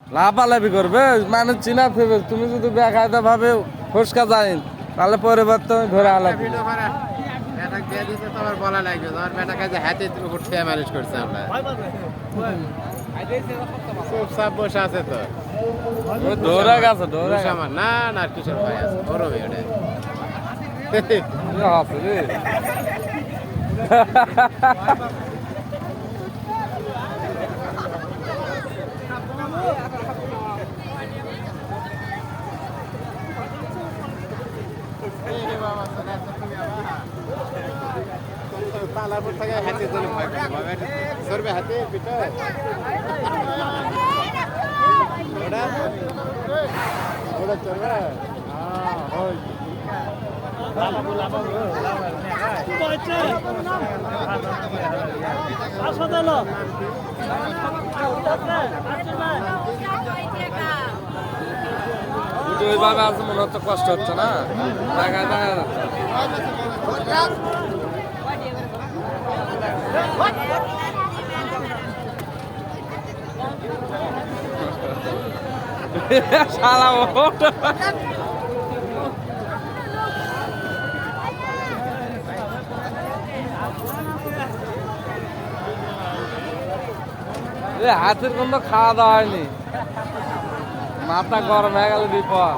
লাফালাফি করবে মানুষ চিনা ফেবে তুমি যদি বেকায়দা ভাবে ফসকা যায় তাহলে পরিবার তো ধরে আলাদা বেটা দিয়ে দিছে তো আবার বলা লাগবে তোমার বেটা কাছে হাতে উপর থেকে ম্যানেজ করছে আমরা চুপচাপ বসে আছে তো দৌড়া গেছে দৌড়া আমার না না কিশোর ভাই আছে গরমে ওটা আছে রে তালাপুর থেকে হাতে জন্য ভয় করে সরবে হাতে পিঠে ওটা ওটা চলবে ওইভাবে আছে মনে হচ্ছে কষ্ট হচ্ছে না দেখা দেখা শালা ওঠ হাতের কোনো খাওয়া দাওয়া হয়নি মাথা গরম হয়ে গেল বিপদ